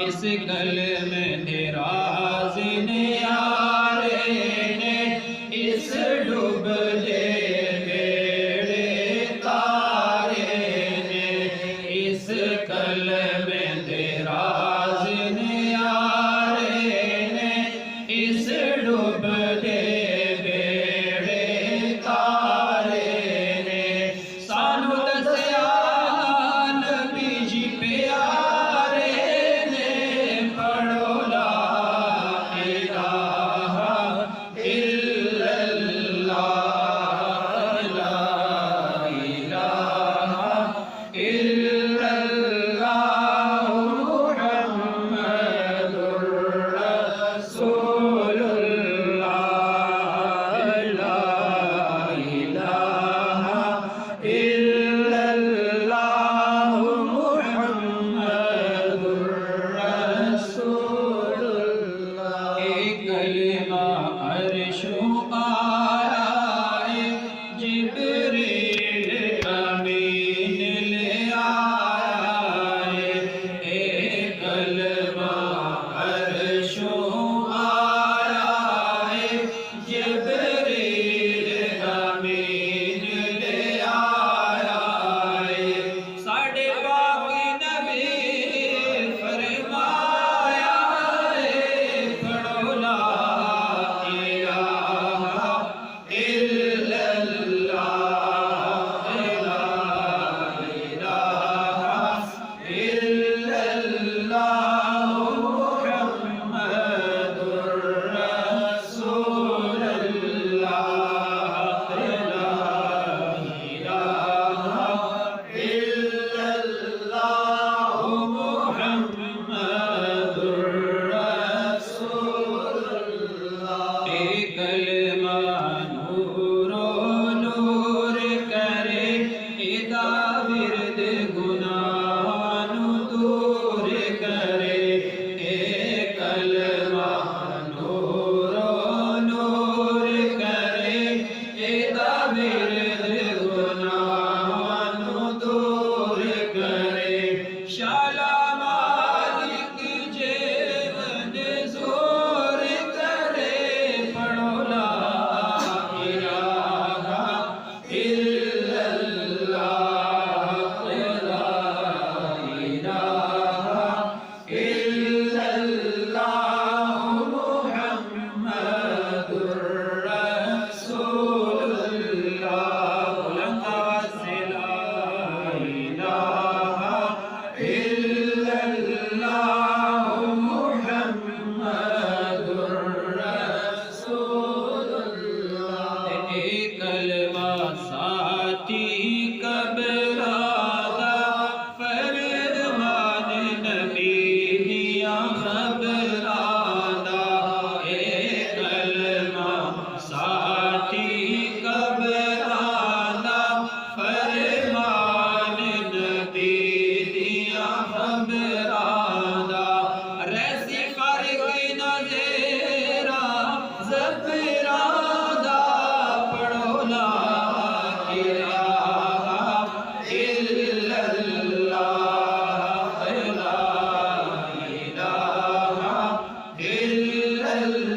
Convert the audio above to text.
اس کلمے راز نیارے نے اس ڈوبتے بیڑے تارے نے اس کلمے راز نیارے نے اس ڈوبتے بیڑے تارے نے سانو دسیا نبی جی پیارے نے پڑھو لا الہ الا اللہ لا الہ الا اللہ محمد رسول اللہ لا الہ الا اللہ محمد رسول اللہ ایک کلمہ عرش آیا جبریل امین لے آیا ایک کلمہ عرش آیا جبریل امین لے آیا ساڑھے باقی نبی فرمایا پڑھو لا الہ الا اللہ لا الہ الا اللہ محمد رسول اللہ لا الہ الا اللہ محمد رسول اللہ ایک کلمہ نور و نور کرے ادا ورد گناہ دور کرے ایک کلمہ نور و نور کرے ادا ورد گناہ دور کرے شالا مالک جیون زور کرے پڑھو لا الہ الا اللہ لا الہ الا اللہ محمد رسول اللہ بلند آواز سے لا الہ الا اللہ محمد رسول اللہ ایک کلمہ ساتھی قبرادہ فرمان نبی دیا خبرادہ ایک کلمہ ساتھی قبرادہ فرمان نبی دیا خبرادہ ریسی فرق نظیرہ زبرادہ پڑھو لا الہ الا اللہ لا الہ الا اللہ